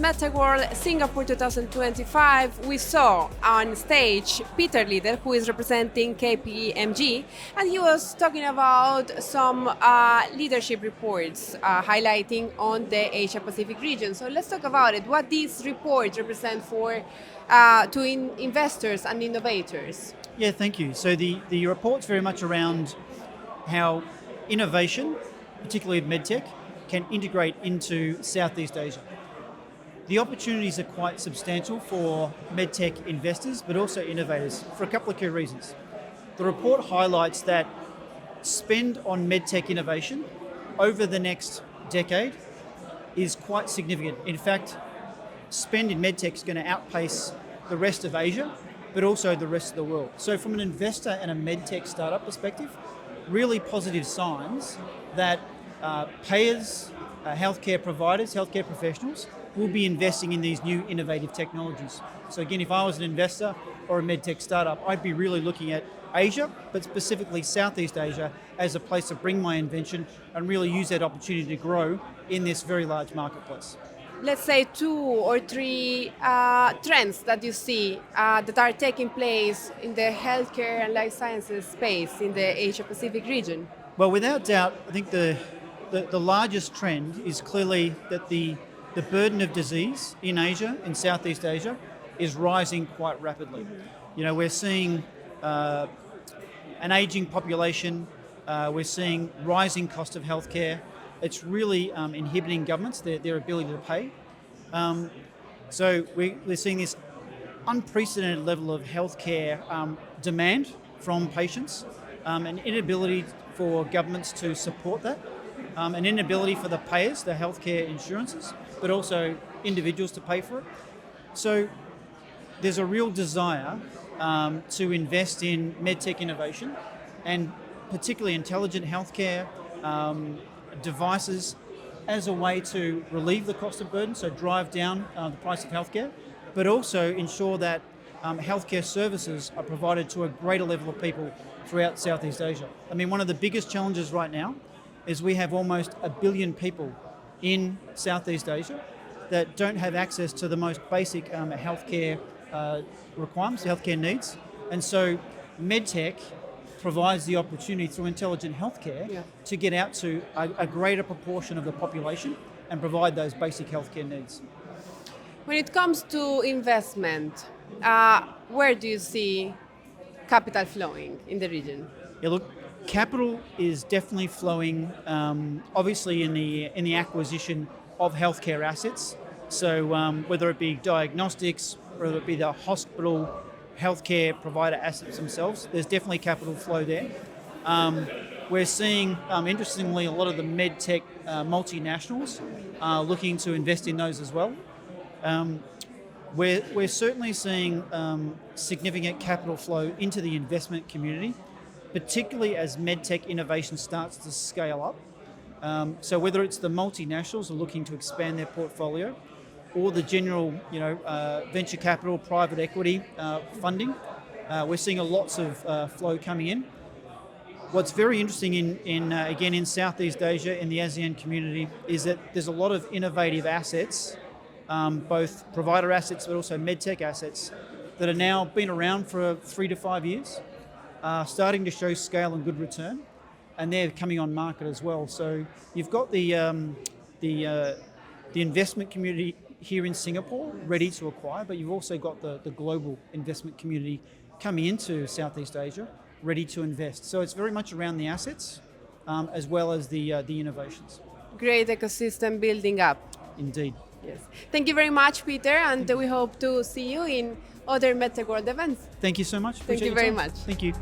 MedTech World Singapore 2025, we saw on stage Peter Liddell, who is representing KPMG, and he was talking about some leadership reports highlighting on the Asia-Pacific region. So let's talk about it. What these reports represent for investors and innovators. Yeah, thank you. So the report's very much around how innovation, particularly medtech, can integrate into Southeast Asia. The opportunities are quite substantial for medtech investors, but also innovators, for a couple of key reasons. The report highlights that spend on medtech innovation over the next decade is quite significant. In fact, spend in medtech is going to outpace the rest of Asia, but also the rest of the world. So from an investor and a medtech startup perspective, really positive signs that payers, healthcare providers, healthcare professionals will be investing in these new innovative technologies. So again, if I was an investor or a medtech startup, I'd be really looking at Asia, but specifically Southeast Asia, as a place to bring my invention and really use that opportunity to grow in this very large marketplace. Let's say 2 or 3 trends that you see that are taking place in the healthcare and life sciences space in the Asia-Pacific region. Well, without doubt, I think the largest trend is clearly that the burden of disease in Asia, in Southeast Asia, is rising quite rapidly. You know, we're seeing an aging population, we're seeing rising cost of healthcare. It's really inhibiting governments, their ability to pay. So we're seeing this unprecedented level of healthcare demand from patients, an inability for governments to support that, an inability for the payers, the healthcare insurances, but also individuals to pay for it. So there's a real desire to invest in medtech innovation, and particularly intelligent healthcare devices as a way to relieve the cost of burden, so drive down the price of healthcare, but also ensure that healthcare services are provided to a greater level of people throughout Southeast Asia. I mean, one of the biggest challenges right now is we have almost 1 billion people in Southeast Asia that don't have access to the most basic healthcare requirements, healthcare needs. And so medtech provides the opportunity through intelligent healthcare to get out to a greater proportion of the population and provide those basic healthcare needs. When it comes to investment, where do you see capital flowing in the region? Yeah, look, capital is definitely flowing, obviously in the acquisition of healthcare assets. So whether it be diagnostics, whether it be the hospital, healthcare provider assets themselves, there's definitely capital flow there. We're seeing, interestingly, a lot of the medtech multinationals looking to invest in those as well. We're certainly seeing significant capital flow into the investment community, particularly as medtech innovation starts to scale up. So whether it's the multinationals are looking to expand their portfolio, or the general, venture capital, private equity funding, we're seeing lots of flow coming in. What's very interesting in Southeast Asia, in the ASEAN community, is that there's a lot of innovative assets, both provider assets but also medtech assets, that are now been around for 3 to 5 years, starting to show scale and good return, and they're coming on market as well. So you've got the investment community here in Singapore ready to acquire, but you've also got the global investment community coming into Southeast Asia ready to invest. So it's very much around the assets as well as the innovations. Great ecosystem building up. Indeed. Yes. Thank you very much, Peter, and we hope to see you in other MedTech World events. Thank you so much. Thank you very much. Thank you.